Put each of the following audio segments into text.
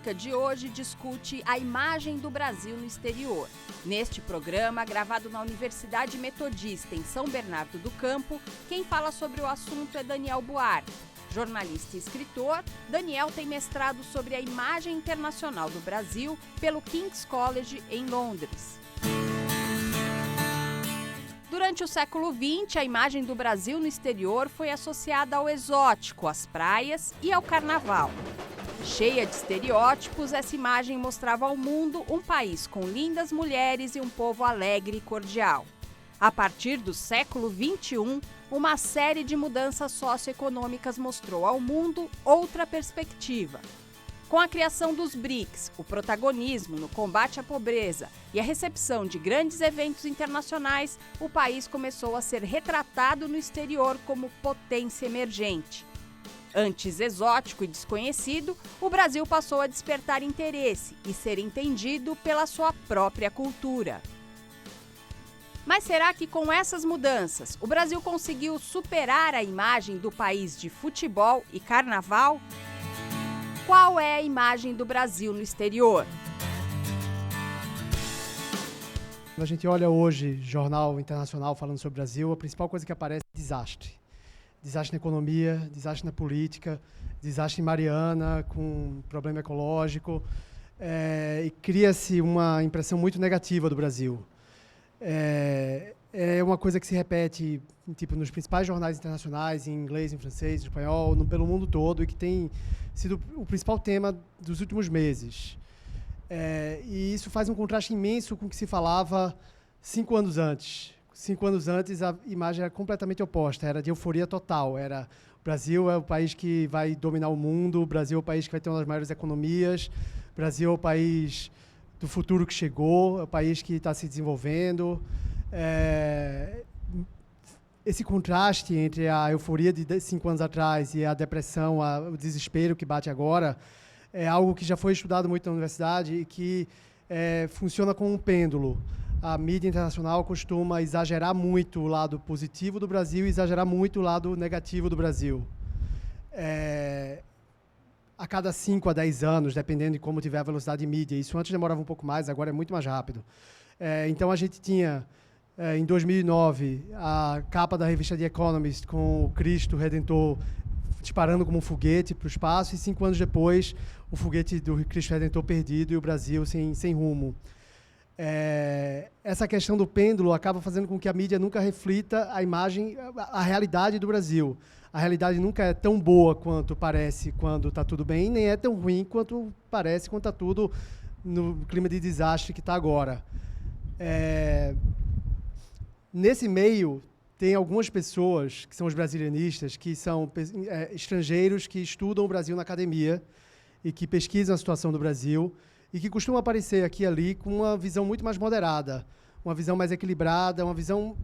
Pública de hoje discute a imagem do Brasil no exterior. Neste programa, gravado na Universidade Metodista, em São Bernardo do Campo, quem fala sobre o assunto é Daniel Buarque. Jornalista e escritor, Daniel tem mestrado sobre a imagem internacional do Brasil pelo King's College, em Londres. Durante o século XX, a imagem do Brasil no exterior foi associada ao exótico, às praias e ao carnaval. Cheia de estereótipos, essa imagem mostrava ao mundo um país com lindas mulheres e um povo alegre e cordial. A partir do século XXI, uma série de mudanças socioeconômicas mostrou ao mundo outra perspectiva. Com a criação dos BRICS, o protagonismo no combate à pobreza e a recepção de grandes eventos internacionais, o país começou a ser retratado no exterior como potência emergente. Antes exótico e desconhecido, o Brasil passou a despertar interesse e ser entendido pela sua própria cultura. Mas será que com essas mudanças, o Brasil conseguiu superar a imagem do país de futebol e carnaval? Qual é a imagem do Brasil no exterior? Quando a gente olha hoje jornal internacional falando sobre o Brasil, a principal coisa que aparece é desastre. Desastre na economia, desastre na política, desastre em Mariana, com problema ecológico, e cria-se uma impressão muito negativa do Brasil. É uma coisa que se repete nos principais jornais internacionais, em inglês, em francês, em espanhol, pelo mundo todo, e que tem sido o principal tema dos últimos meses. E isso faz um contraste imenso com o que se falava 5 anos antes. 5 anos antes, a imagem era completamente oposta, era de euforia total. Era o Brasil é o país que vai dominar o mundo, o Brasil é o país que vai ter uma das maiores economias, o Brasil é o país do futuro que chegou, é o país que está se desenvolvendo. Esse contraste entre a euforia de 5 anos atrás e a depressão, o desespero que bate agora, é algo que já foi estudado muito na universidade e que funciona como um pêndulo. A mídia internacional costuma exagerar muito o lado positivo do Brasil e exagerar muito o lado negativo do Brasil. A cada 5 a 10 anos, dependendo de como tiver a velocidade de mídia. Isso antes demorava um pouco mais, agora é muito mais rápido. Então, a gente tinha, em 2009, a capa da revista The Economist com o Cristo Redentor disparando como um foguete para o espaço, e 5 anos depois, o foguete do Cristo Redentor perdido e o Brasil sem rumo. Essa questão do pêndulo acaba fazendo com que a mídia nunca reflita a imagem, a realidade do Brasil. A realidade nunca é tão boa quanto parece quando está tudo bem, nem é tão ruim quanto parece quando está tudo no clima de desastre que está agora. Nesse meio, tem algumas pessoas, que são os brasilianistas, que são estrangeiros que estudam o Brasil na academia e que pesquisam a situação do Brasil e que costumam aparecer aqui e ali com uma visão muito mais moderada, uma visão mais equilibrada, uma visão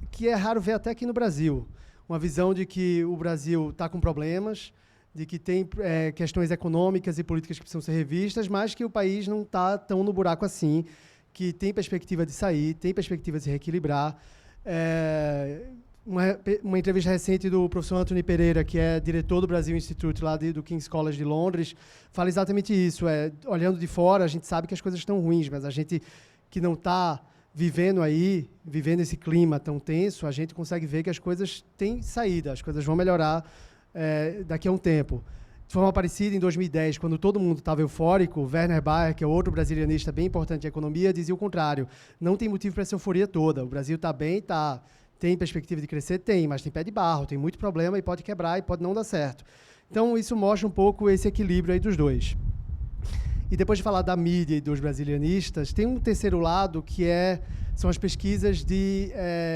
que é raro ver até aqui no Brasil. Uma visão de que o Brasil está com problemas, de que tem questões econômicas e políticas que precisam ser revistas, mas que o país não está tão no buraco assim, que tem perspectiva de sair, tem perspectiva de se reequilibrar. Uma entrevista recente do professor Anthony Pereira, que é diretor do Brasil Institute, lá do King's College de Londres, fala exatamente isso. Olhando de fora, a gente sabe que as coisas estão ruins, mas a gente que não está vivendo esse clima tão tenso, a gente consegue ver que as coisas têm saída, as coisas vão melhorar daqui a um tempo. De forma parecida, em 2010, quando todo mundo estava eufórico, Werner Bayer, que é outro brasilianista bem importante em economia, dizia o contrário. Não tem motivo para essa euforia toda. O Brasil está bem, tem perspectiva de crescer? Tem, mas tem pé de barro, tem muito problema e pode quebrar e pode não dar certo. Então, isso mostra um pouco esse equilíbrio aí dos dois. E depois de falar da mídia e dos brasilianistas, tem um terceiro lado que são as pesquisas de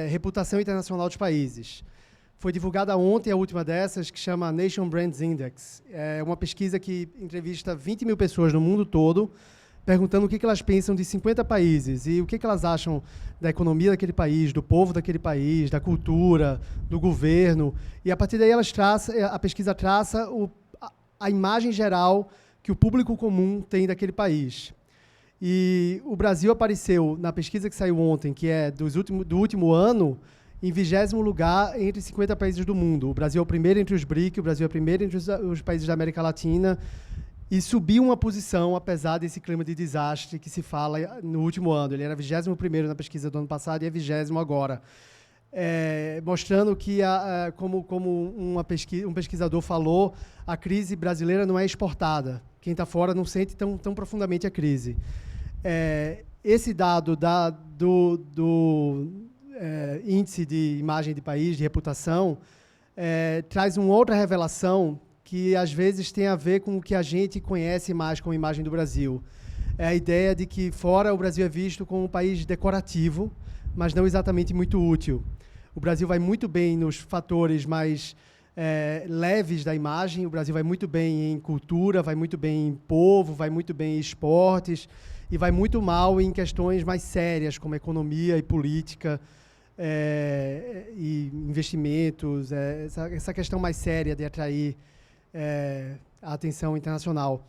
reputação internacional dos países. Foi divulgada ontem a última dessas, que chama Nation Brands Index. É uma pesquisa que entrevista 20 mil pessoas no mundo todo, perguntando o que elas pensam de 50 países e o que elas acham da economia daquele país, do povo daquele país, da cultura, do governo. E, a partir daí, a pesquisa traça a imagem geral que o público comum tem daquele país. E o Brasil apareceu, na pesquisa que saiu ontem, que é do último ano, em 20º lugar entre 50 países do mundo. O Brasil é o primeiro entre os BRIC, o Brasil é o primeiro entre os países da América Latina, e subiu uma posição, apesar desse clima de desastre que se fala no último ano. Ele era 21º na pesquisa do ano passado e é 20º agora. Mostrando que, como um pesquisador falou, a crise brasileira não é exportada. Quem está fora não sente tão profundamente a crise. Esse dado do índice de imagem de país, de reputação, traz uma outra revelação que, às vezes, tem a ver com o que a gente conhece mais como imagem do Brasil. É a ideia de que fora o Brasil é visto como um país decorativo, mas não exatamente muito útil. O Brasil vai muito bem nos fatores mais leves da imagem, o Brasil vai muito bem em cultura, vai muito bem em povo, vai muito bem em esportes, e vai muito mal em questões mais sérias, como economia e política, e investimentos, essa questão mais séria de atrair a atenção internacional.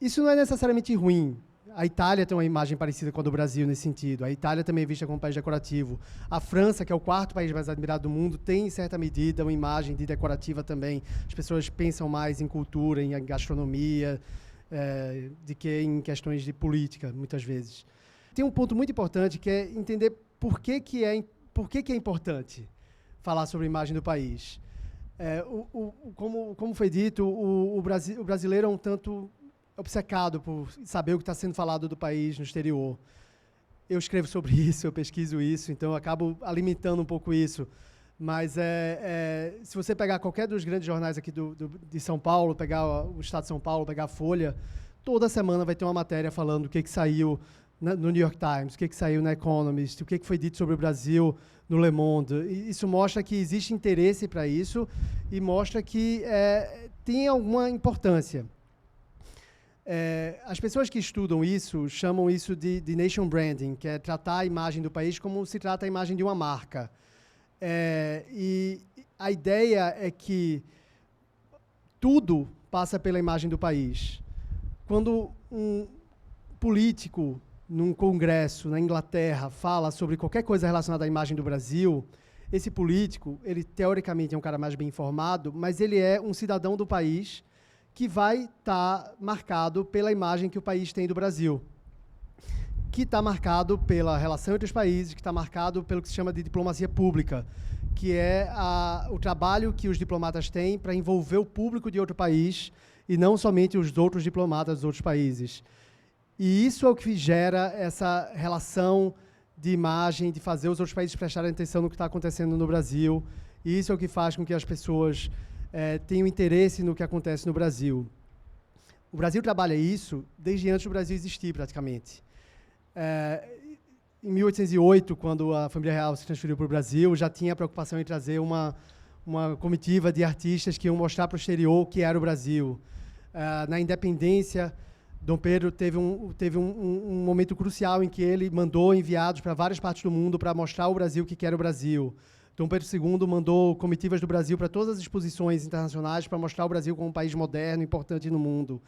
Isso não é necessariamente ruim. A Itália tem uma imagem parecida com a do Brasil nesse sentido. A Itália também é vista como um país decorativo. A França, que é o 4º país mais admirado do mundo, tem, em certa medida, uma imagem de decorativa também. As pessoas pensam mais em cultura, em gastronomia, do que em questões de política, muitas vezes. Tem um ponto muito importante, que é entender por que é importante falar sobre a imagem do país. Como foi dito, o brasileiro é um tanto obcecado por saber o que está sendo falado do país no exterior. Eu escrevo sobre isso, eu pesquiso isso, então eu acabo alimentando um pouco isso. Mas se você pegar qualquer dos grandes jornais aqui de São Paulo, pegar o Estado de São Paulo, pegar a Folha, toda semana vai ter uma matéria falando o que saiu no New York Times, o que saiu na Economist, o que foi dito sobre o Brasil no Le Monde. E isso mostra que existe interesse para isso e mostra que tem alguma importância. As pessoas que estudam isso chamam isso de nation branding, que é tratar a imagem do país como se trata a imagem de uma marca. E a ideia é que tudo passa pela imagem do país. Quando um político, num congresso na Inglaterra, fala sobre qualquer coisa relacionada à imagem do Brasil, esse político, ele teoricamente é um cara mais bem informado, mas ele é um cidadão do país que vai estar marcado pela imagem que o país tem do Brasil, que está marcado pela relação entre os países, que está marcado pelo que se chama de diplomacia pública, que é o trabalho que os diplomatas têm para envolver o público de outro país e não somente os outros diplomatas dos outros países. E isso é o que gera essa relação de imagem, de fazer os outros países prestarem atenção no que está acontecendo no Brasil, e isso é o que faz com que as pessoas tenham interesse no que acontece no Brasil. O Brasil trabalha isso desde antes do Brasil existir, praticamente. Em 1808, quando a família real se transferiu para o Brasil, já tinha a preocupação em trazer uma comitiva de artistas que iam mostrar para o exterior o que era o Brasil. Na independência, Dom Pedro teve um momento crucial em que ele mandou enviados para várias partes do mundo para mostrar ao Brasil o que era o Brasil. Dom Pedro II mandou comitivas do Brasil para todas as exposições internacionais para mostrar o Brasil como um país moderno, importante no mundo.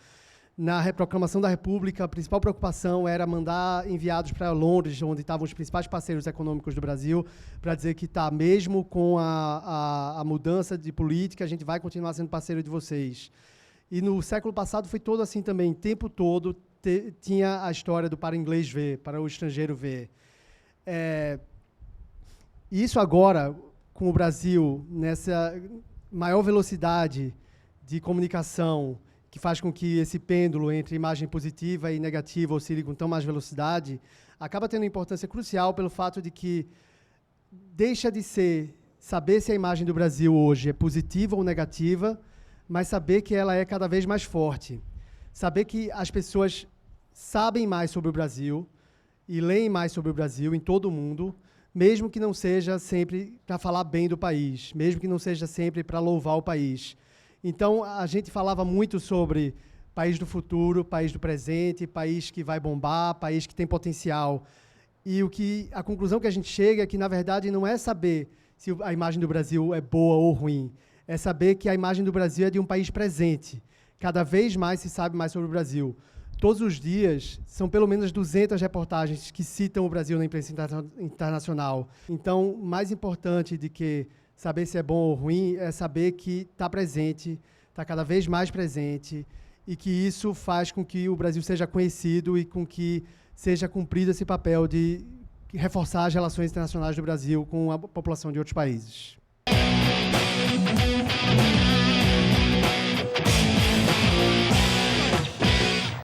Na proclamação da República, a principal preocupação era mandar enviados para Londres, onde estavam os principais parceiros econômicos do Brasil, para dizer que, mesmo com a mudança de política, a gente vai continuar sendo parceiro de vocês. E no século passado foi todo assim também. O tempo todo tinha a história do para o inglês ver, para o estrangeiro ver. E isso agora, com o Brasil, nessa maior velocidade de comunicação, que faz com que esse pêndulo entre imagem positiva e negativa oscile com tão mais velocidade, acaba tendo importância crucial pelo fato de que deixa de saber se a imagem do Brasil hoje é positiva ou negativa, mas saber que ela é cada vez mais forte. Saber que as pessoas sabem mais sobre o Brasil e leem mais sobre o Brasil em todo o mundo, mesmo que não seja sempre para falar bem do país, mesmo que não seja sempre para louvar o país. Então, a gente falava muito sobre país do futuro, país do presente, país que vai bombar, país que tem potencial. E a conclusão que a gente chega é que, na verdade, não é saber se a imagem do Brasil é boa ou ruim, é saber que a imagem do Brasil é de um país presente. Cada vez mais se sabe mais sobre o Brasil. Todos os dias, são pelo menos 200 reportagens que citam o Brasil na imprensa internacional. Então, mais importante do que saber se é bom ou ruim é saber que está presente, está cada vez mais presente e que isso faz com que o Brasil seja conhecido e com que seja cumprido esse papel de reforçar as relações internacionais do Brasil com a população de outros países.